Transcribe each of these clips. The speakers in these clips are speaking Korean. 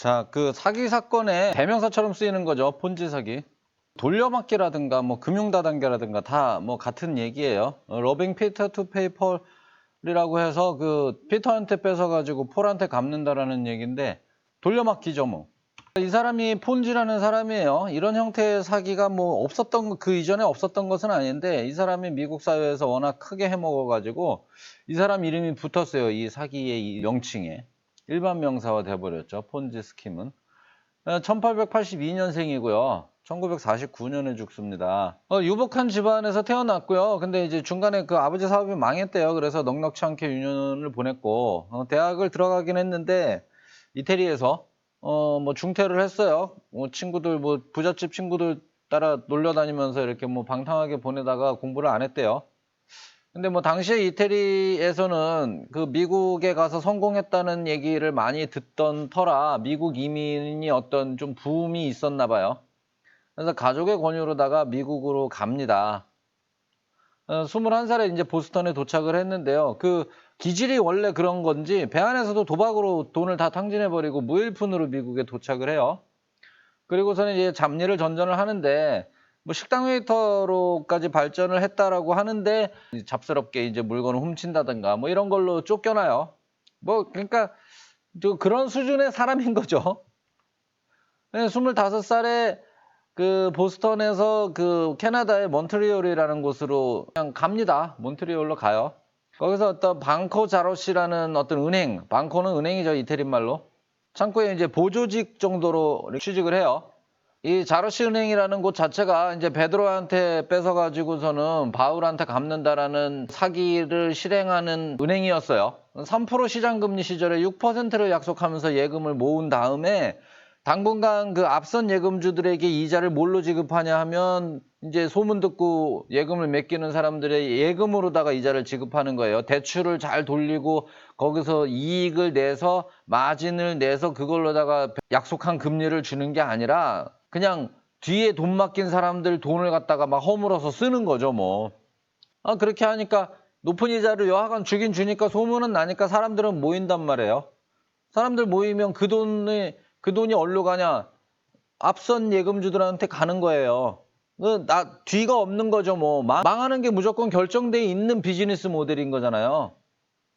자, 그 사기 사건의 대명사처럼 쓰이는 거죠. 폰지 사기. 돌려막기라든가 뭐 금융다단계라든가 다 뭐 같은 얘기예요. 러빙 피터 투 페이 폴이라고 해서 그 피터한테 뺏어가지고 폴한테 갚는다라는 얘기인데 돌려막기죠 뭐. 이 사람이 폰지라는 사람이에요. 이런 형태의 사기가 뭐 없었던 그 이전에 없었던 것은 아닌데 이 사람이 미국 사회에서 워낙 크게 해먹어가지고 이 사람 이름이 붙었어요. 이 사기의 이 명칭에. 일반 명사화 돼버렸죠. 폰지 스킴은. 1882년생이고요. 1949년에 죽습니다. 유복한 집안에서 태어났고요. 근데 이제 중간에 그 아버지 사업이 망했대요. 그래서 넉넉치 않게 유년을 보냈고, 대학을 들어가긴 했는데, 이태리에서, 뭐 중퇴를 했어요. 친구들, 뭐 부잣집 친구들 따라 놀려다니면서 이렇게 뭐 방탕하게 보내다가 공부를 안 했대요. 근데 뭐 당시에 이태리에서는 그 미국에 가서 성공했다는 얘기를 많이 듣던 터라 미국 이민이 어떤 좀 붐이 있었나 봐요. 그래서 가족의 권유로다가 미국으로 갑니다. 21살에 이제 보스턴에 도착을 했는데요. 그 기질이 원래 그런 건지 배 안에서도 도박으로 돈을 다 탕진해버리고 무일푼으로 미국에 도착을 해요. 그리고서는 이제 잡일을 전전을 하는데 뭐 식당 웨이터로까지 발전을 했다라고 하는데 잡스럽게 이제 물건을 훔친다든가 뭐 이런 걸로 쫓겨나요. 뭐 그러니까 그런 수준의 사람인 거죠. 25살에 그 보스턴에서 그 캐나다의 몬트리올이라는 곳으로 그냥 갑니다. 몬트리올로 가요. 거기서 어떤 방코 자로시라는 어떤 은행, 방코는 은행이죠, 이태리 말로. 창구에 이제 보조직 정도로 취직을 해요. 이 자로시 은행이라는 곳 자체가 이제 베드로한테 뺏어가지고서는 바울한테 갚는다라는 사기를 실행하는 은행이었어요. 3% 시장금리 시절에 6%를 약속하면서 예금을 모은 다음에 당분간 그 앞선 예금주들에게 이자를 뭘로 지급하냐 하면 이제 소문 듣고 예금을 맡기는 사람들의 예금으로다가 이자를 지급하는 거예요. 대출을 잘 돌리고 거기서 이익을 내서 마진을 내서 그걸로다가 약속한 금리를 주는 게 아니라 그냥 뒤에 돈 맡긴 사람들 돈을 갖다가 막 허물어서 쓰는 거죠, 뭐. 그렇게 하니까 높은 이자를 여하간 주긴 주니까 소문은 나니까 사람들은 모인단 말이에요. 사람들 모이면 그 돈이 어디로 가냐? 앞선 예금주들한테 가는 거예요. 뒤가 없는 거죠, 뭐. 망하는 게 무조건 결정돼 있는 비즈니스 모델인 거잖아요.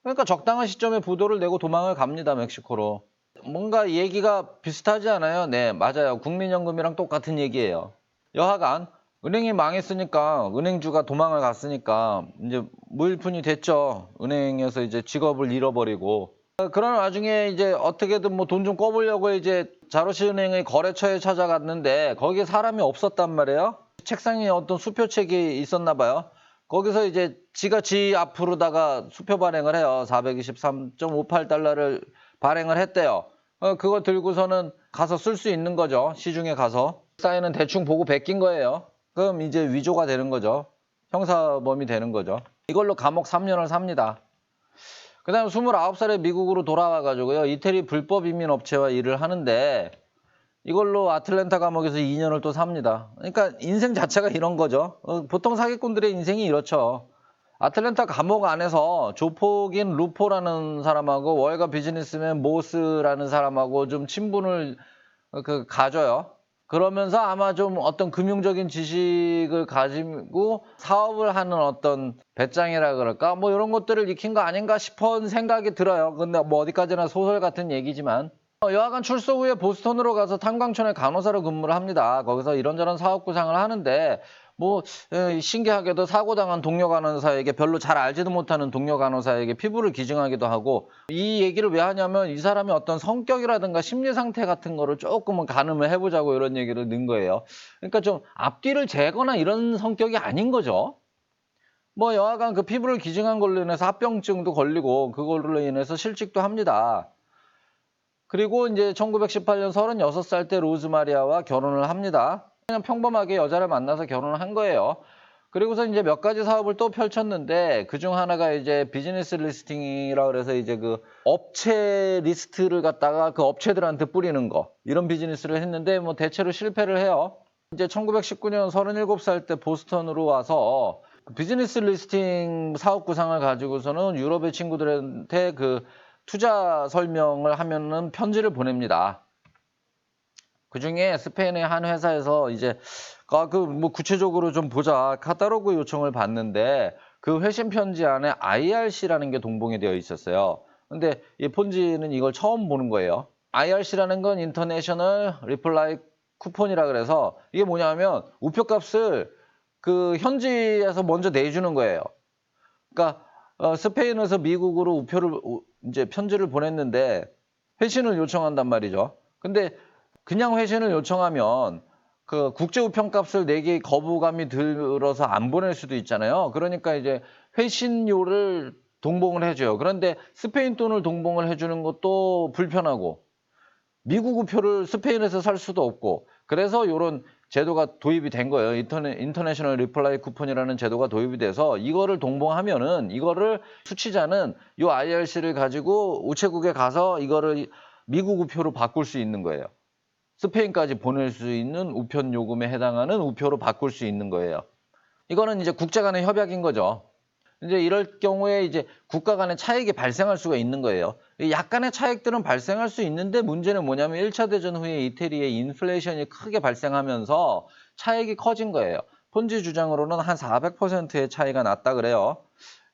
그러니까 적당한 시점에 부도를 내고 도망을 갑니다, 멕시코로. 뭔가 얘기가 비슷하지 않아요? 네, 맞아요. 국민연금이랑 똑같은 얘기예요. 여하간 은행이 망했으니까 은행주가 도망을 갔으니까 이제 무일푼이 됐죠. 은행에서 이제 직업을 잃어버리고. 그런 와중에 이제 어떻게든 뭐 돈 좀 꿔보려고 이제 자로시은행의 거래처에 찾아갔는데 거기에 사람이 없었단 말이에요. 책상에 어떤 수표책이 있었나 봐요. 거기서 이제 지가 지 앞으로다가 수표 발행을 해요. 423.58달러를 발행을 했대요. 그거 들고서는 가서 쓸 수 있는 거죠. 시중에 가서. 사인은 대충 보고 베낀 거예요. 그럼 이제 위조가 되는 거죠. 형사범이 되는 거죠. 이걸로 감옥 3년을 삽니다. 그 다음 29살에 미국으로 돌아와가지고요. 이태리 불법 이민 업체와 일을 하는데 이걸로 아틀랜타 감옥에서 2년을 또 삽니다. 그러니까 인생 자체가 이런 거죠. 보통 사기꾼들의 인생이 이렇죠. 아틀랜타 감옥 안에서 조폭인 루포라는 사람하고 월가 비즈니스맨 모스라는 사람하고 좀 친분을 가져요. 그러면서 아마 좀 어떤 금융적인 지식을 가지고 사업을 하는 어떤 배짱이라 그럴까? 뭐 이런 것들을 익힌 거 아닌가 싶은 생각이 들어요. 근데 뭐 어디까지나 소설 같은 얘기지만. 여하간 출소 후에 보스턴으로 가서 탄광촌의 간호사로 근무를 합니다. 거기서 이런저런 사업 구상을 하는데 뭐 신기하게도 사고당한 동료 간호사에게 별로 잘 알지도 못하는 동료 간호사에게 피부를 기증하기도 하고 이 얘기를 왜 하냐면 이 사람의 어떤 성격이라든가 심리 상태 같은 거를 조금은 가늠을 해보자고 이런 얘기를 넣은 거예요. 그러니까 좀 앞뒤를 재거나 이런 성격이 아닌 거죠. 뭐 여하간 그 피부를 기증한 걸로 인해서 합병증도 걸리고 그걸로 인해서 실직도 합니다. 그리고 이제 1918년 36살 때 로즈마리아와 결혼을 합니다. 그냥 평범하게 여자를 만나서 결혼을 한 거예요. 그리고서 이제 몇 가지 사업을 또 펼쳤는데 그중 하나가 이제 비즈니스 리스팅이라 그래서 이제 그 업체 리스트를 갖다가 그 업체들한테 뿌리는 거 이런 비즈니스를 했는데 뭐 대체로 실패를 해요. 이제 1919년 37살 때 보스턴으로 와서 비즈니스 리스팅 사업 구상을 가지고서는 유럽의 친구들한테 그 투자 설명을 하면은 편지를 보냅니다. 그중에 스페인의 한 회사에서 이제 뭐 구체적으로 좀 보자 카탈로그 요청을 받는데 그 회신 편지 안에 IRC라는 게 동봉이 되어 있었어요. 근데 이 폰지는 이걸 처음 보는 거예요. IRC라는 건 인터내셔널 리플라이 쿠폰이라 그래서 이게 뭐냐면 우표값을 그 현지에서 먼저 내주는 거예요. 그러니까 스페인에서 미국으로 이제 편지를 보냈는데 회신을 요청한단 말이죠. 근데 그냥 회신을 요청하면 그 국제 우편값을 내기 거부감이 들어서 안 보낼 수도 있잖아요. 그러니까 이제 회신료를 동봉을 해줘요. 그런데 스페인 돈을 동봉을 해주는 것도 불편하고 미국 우표를 스페인에서 살 수도 없고 그래서 이런 제도가 도입이 된 거예요. 인터내셔널 리플라이 쿠폰이라는 제도가 도입이 돼서 이거를 동봉하면은 이거를 수취자는 이 IRC를 가지고 우체국에 가서 이거를 미국 우표로 바꿀 수 있는 거예요. 스페인까지 보낼 수 있는 우편 요금에 해당하는 우표로 바꿀 수 있는 거예요. 이거는 이제 국제 간의 협약인 거죠. 이제 이럴 경우에 이제 국가 간의 차익이 발생할 수가 있는 거예요. 약간의 차익들은 발생할 수 있는데 문제는 뭐냐면 1차 대전 후에 이태리에 인플레이션이 크게 발생하면서 차익이 커진 거예요. 폰지 주장으로는 한 400%의 차이가 났다 그래요.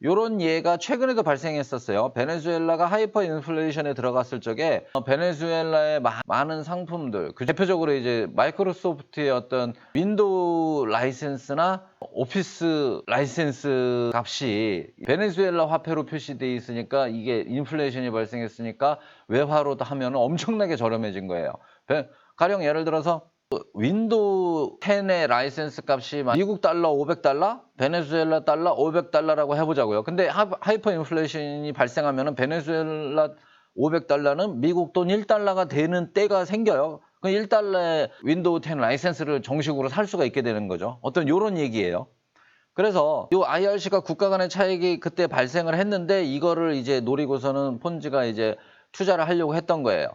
요런 예가 최근에도 발생했었어요. 베네수엘라가 하이퍼 인플레이션에 들어갔을 적에 베네수엘라의 많은 상품들, 그 대표적으로 이제 마이크로소프트의 어떤 윈도우 라이센스나 오피스 라이센스 값이 베네수엘라 화폐로 표시되어 있으니까 이게 인플레이션이 발생했으니까 외화로 하면 엄청나게 저렴해진 거예요. 가령 예를 들어서 윈도우 10의 라이센스 값이 미국 달러 500달러, 베네수엘라 달러 500달러라고 해보자고요. 근데 하이퍼 인플레이션이 발생하면 베네수엘라 500달러는 미국 돈 1달러가 되는 때가 생겨요. 그 1달러에 윈도우 10 라이센스를 정식으로 살 수가 있게 되는 거죠. 어떤 요런 얘기예요. 그래서 이 IRC가 국가 간의 차익이 그때 발생을 했는데 이거를 이제 노리고서는 폰지가 이제 투자를 하려고 했던 거예요.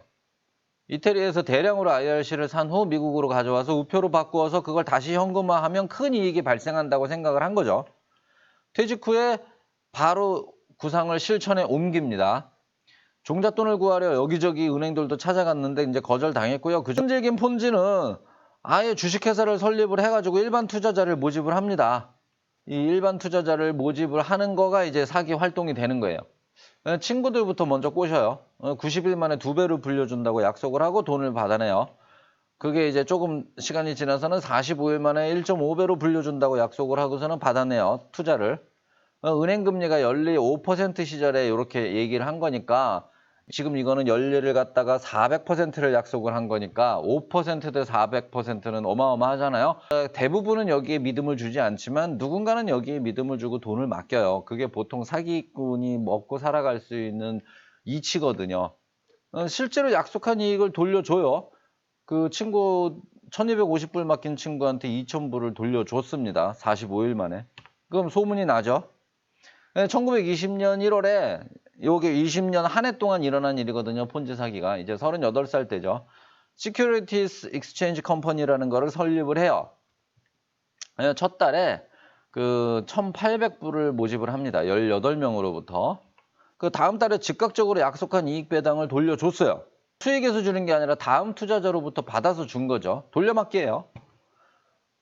이태리에서 대량으로 IRC를 산 후 미국으로 가져와서 우표로 바꾸어서 그걸 다시 현금화하면 큰 이익이 발생한다고 생각을 한 거죠. 퇴직 후에 바로 구상을 실천에 옮깁니다. 종잣돈을 구하려 여기저기 은행들도 찾아갔는데 이제 거절당했고요. 현재긴 폰지는 아예 주식회사를 설립을 해가지고 일반 투자자를 모집을 합니다. 이 일반 투자자를 모집을 하는 거가 이제 사기 활동이 되는 거예요. 친구들부터 먼저 꼬셔요. 90일 만에 2배로 불려준다고 약속을 하고 돈을 받아내요. 그게 이제 조금 시간이 지나서는 45일 만에 1.5배로 불려준다고 약속을 하고서는 받아내요. 투자를. 은행 금리가 연리 5% 시절에 이렇게 얘기를 한 거니까 지금 이거는 연리를 갖다가 400%를 약속을 한 거니까 5%대 400%는 어마어마하잖아요. 대부분은 여기에 믿음을 주지 않지만 누군가는 여기에 믿음을 주고 돈을 맡겨요. 그게 보통 사기꾼이 먹고 살아갈 수 있는 이치거든요. 실제로 약속한 이익을 돌려줘요. 그 친구 1250불 맡긴 친구한테 2000불을 돌려줬습니다. 45일 만에. 그럼 소문이 나죠. 1920년 1월에 요게 20년 한 해 동안 일어난 일이거든요. 폰지 사기가. 이제 38살 때죠. Securities Exchange Company라는 거를 설립을 해요. 첫 달에 그 1800불을 모집을 합니다. 18명으로부터. 그 다음 달에 즉각적으로 약속한 이익 배당을 돌려줬어요. 수익에서 주는 게 아니라 다음 투자자로부터 받아서 준 거죠. 돌려막기예요.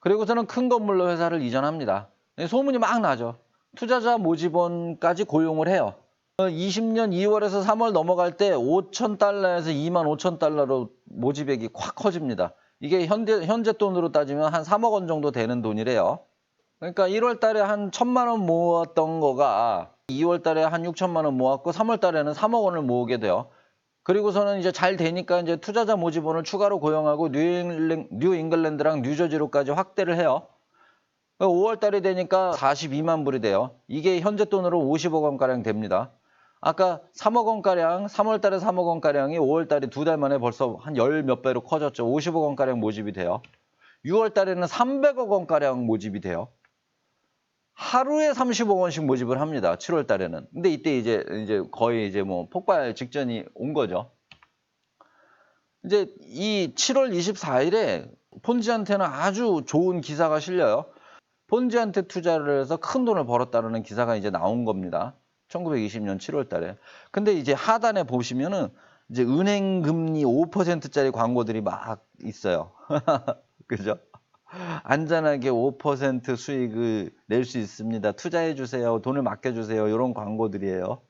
그리고서는 큰 건물로 회사를 이전합니다. 소문이 막 나죠. 투자자 모집원까지 고용을 해요. 20년 2월에서 3월 넘어갈 때 5,000달러에서 25,000달러로 모집액이 확 커집니다. 이게 현재 돈으로 따지면 한 3억 원 정도 되는 돈이래요. 그러니까 1월 달에 한 1,000만 원 모았던 거가 2월 달에 한 6천만 원 모았고 3월 달에는 3억 원을 모으게 돼요. 그리고서는 이제 잘 되니까 이제 투자자 모집원을 추가로 고용하고 뉴 잉글랜드랑 뉴저지로까지 확대를 해요. 5월 달이 되니까 42만 불이 돼요. 이게 현재 돈으로 50억 원가량 됩니다. 아까 3억 원가량, 3월 달에 3억 원가량이 5월 달에 2달 만에 벌써 한 열 몇 배로 커졌죠. 50억 원가량 모집이 돼요. 6월 달에는 300억 원가량 모집이 돼요. 하루에 30억 원씩 모집을 합니다. 7월 달에는. 근데 이때 이제 거의 이제 뭐 폭발 직전이 온 거죠. 이제 이 7월 24일에 폰지한테는 아주 좋은 기사가 실려요. 폰지한테 투자를 해서 큰 돈을 벌었다는 기사가 이제 나온 겁니다. 1920년 7월 달에. 근데 이제 하단에 보시면은 이제 은행 금리 5%짜리 광고들이 막 있어요. 그죠? 안전하게 5% 수익을 낼 수 있습니다. 투자해 주세요. 돈을 맡겨 주세요. 이런 광고들이에요.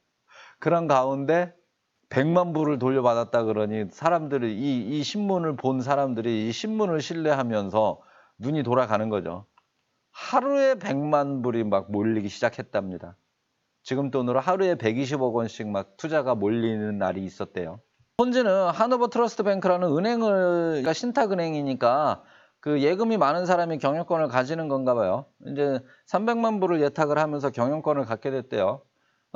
그런 가운데 100만 부를 돌려받았다 그러니 사람들이 이 신문을 본 사람들이 이 신문을 신뢰하면서 눈이 돌아가는 거죠. 하루에 100만 불이 막 몰리기 시작했답니다. 지금 돈으로 하루에 120억 원씩 막 투자가 몰리는 날이 있었대요. 폰지는 하노버 트러스트 뱅크라는 은행을, 그러니까 신탁은행이니까 그 예금이 많은 사람이 경영권을 가지는 건가 봐요. 이제 300만 불을 예탁을 하면서 경영권을 갖게 됐대요.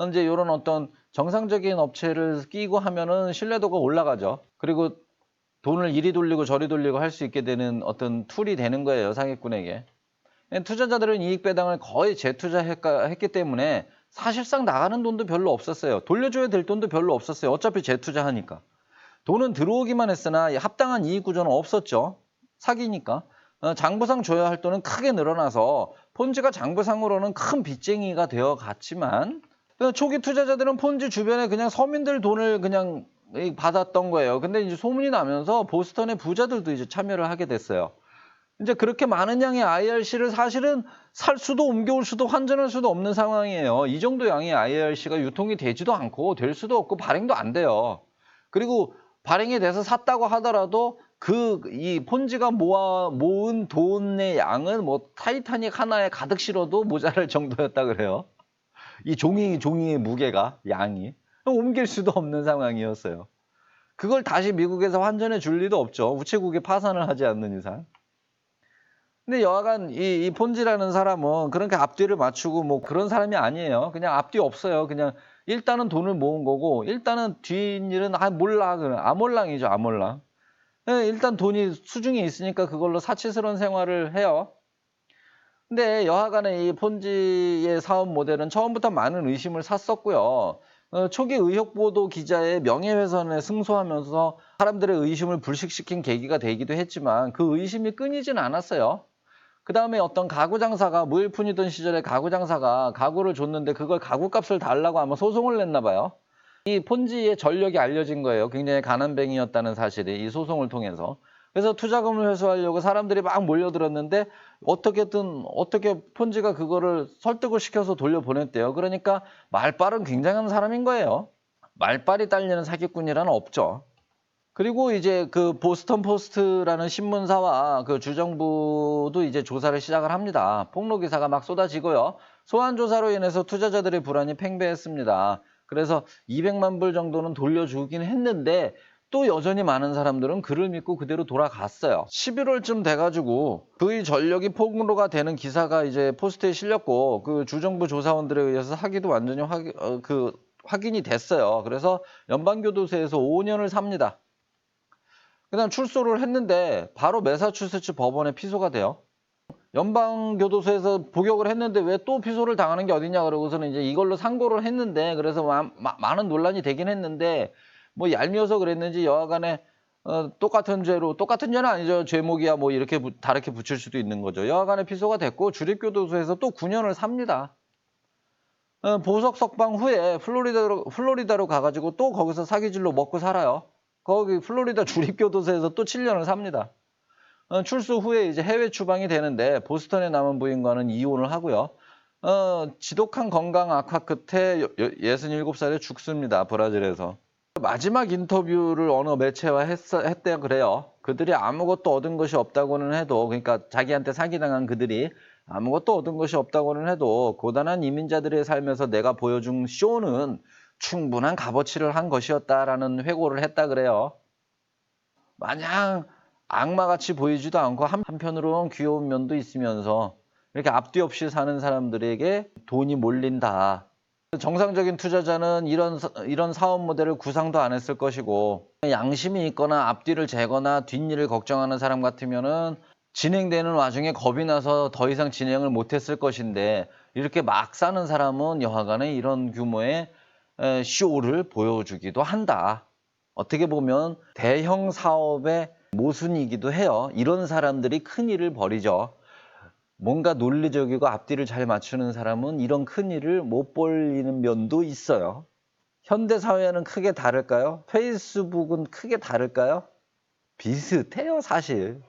이제 이런 어떤 정상적인 업체를 끼고 하면은 신뢰도가 올라가죠. 그리고 돈을 이리 돌리고 저리 돌리고 할 수 있게 되는 어떤 툴이 되는 거예요, 사기꾼에게. 투자자들은 이익 배당을 거의 재투자했기 때문에 사실상 나가는 돈도 별로 없었어요. 돌려줘야 될 돈도 별로 없었어요. 어차피 재투자하니까. 돈은 들어오기만 했으나 합당한 이익 구조는 없었죠. 사기니까. 장부상 줘야 할 돈은 크게 늘어나서 폰지가 장부상으로는 큰 빚쟁이가 되어 갔지만 초기 투자자들은 폰지 주변에 그냥 서민들 돈을 그냥 받았던 거예요. 근데 이제 소문이 나면서 보스턴의 부자들도 이제 참여를 하게 됐어요. 이제 그렇게 많은 양의 IRC를 사실은 살 수도 옮겨올 수도 환전할 수도 없는 상황이에요. 이 정도 양의 IRC가 유통이 되지도 않고 될 수도 없고 발행도 안 돼요. 그리고 발행이 돼서 샀다고 하더라도 이 폰지가 모은 돈의 양은 뭐 타이타닉 하나에 가득 실어도 모자랄 정도였다 그래요. 이 종이의 무게가, 양이. 옮길 수도 없는 상황이었어요. 그걸 다시 미국에서 환전해 줄 리도 없죠. 우체국에 파산을 하지 않는 이상. 근데 여하간 이 폰지라는 사람은 그렇게 앞뒤를 맞추고 뭐 그런 사람이 아니에요. 그냥 앞뒤 없어요. 그냥 일단은 돈을 모은 거고, 일단은 뒷일은 몰라. 아몰랑이죠, 아몰랑. 일단 돈이 수중에 있으니까 그걸로 사치스러운 생활을 해요. 근데 여하간에 이 폰지의 사업 모델은 처음부터 많은 의심을 샀었고요. 초기 의혹보도 기자의 명예훼손에 승소하면서 사람들의 의심을 불식시킨 계기가 되기도 했지만 그 의심이 끊이진 않았어요. 그 다음에 어떤 가구 장사가 무일푼이던 시절에 가구 장사가 가구를 줬는데 그걸 가구값을 달라고 아마 소송을 냈나 봐요. 이 폰지의 전력이 알려진 거예요. 굉장히 가난뱅이였다는 사실이 이 소송을 통해서. 그래서 투자금을 회수하려고 사람들이 막 몰려들었는데 어떻게 폰지가 그거를 설득을 시켜서 돌려보냈대요. 그러니까 말빨은 굉장한 사람인 거예요. 말빨이 딸리는 사기꾼이란 없죠. 그리고 이제 그 보스턴 포스트라는 신문사와 그 주정부도 이제 조사를 시작을 합니다. 폭로 기사가 막 쏟아지고요. 소환 조사로 인해서 투자자들의 불안이 팽배했습니다. 그래서 200만 불 정도는 돌려주긴 했는데 또 여전히 많은 사람들은 그를 믿고 그대로 돌아갔어요. 11월쯤 돼가지고 그의 전력이 폭로가 되는 기사가 이제 포스트에 실렸고 그 주정부 조사원들에 의해서 사기도 완전히 확인이 됐어요. 그래서 연방교도소에서 5년을 삽니다. 그다음 출소를 했는데 바로 매사추세츠 법원에 피소가 돼요. 연방교도소에서 복역을 했는데 왜 또 피소를 당하는 게 어디냐 그러고서는 이제 이걸로 상고를 했는데 그래서 많은 논란이 되긴 했는데 뭐 얄미워서 그랬는지 여하간에 똑같은 죄는 아니죠. 제목이야 뭐 이렇게 다르게 붙일 수도 있는 거죠. 여하간에 피소가 됐고 주립교도소에서 또 9년을 삽니다. 보석 석방 후에 플로리다로 가가지고 또 거기서 사기질로 먹고 살아요. 거기 플로리다 주립교도소에서 또 7년을 삽니다. 출소 후에 이제 해외 추방이 되는데 보스턴에 남은 부인과는 이혼을 하고요. 지독한 건강 악화 끝에 67살에 죽습니다. 브라질에서. 마지막 인터뷰를 어느 매체와 했대요. 그래요. 그들이 아무것도 얻은 것이 없다고는 해도, 그러니까 자기한테 사기당한 그들이 아무것도 얻은 것이 없다고는 해도 고단한 이민자들의 삶에서 내가 보여준 쇼는 충분한 값어치를 한 것이었다라는 회고를 했다 그래요. 마냥 악마같이 보이지도 않고 한편으로는 귀여운 면도 있으면서 이렇게 앞뒤 없이 사는 사람들에게 돈이 몰린다. 정상적인 투자자는 이런 사업 모델을 구상도 안 했을 것이고 양심이 있거나 앞뒤를 재거나 뒷일을 걱정하는 사람 같으면은 진행되는 와중에 겁이 나서 더 이상 진행을 못했을 것인데 이렇게 막 사는 사람은 여하간에 이런 규모의 쇼를 보여주기도 한다. 어떻게 보면 대형 사업의 모순이기도 해요. 이런 사람들이 큰 일을 벌이죠. 뭔가 논리적이고 앞뒤를 잘 맞추는 사람은 이런 큰 일을 못 벌이는 면도 있어요. 현대 사회는 크게 다를까요? 페이스북은 크게 다를까요? 비슷해요, 사실.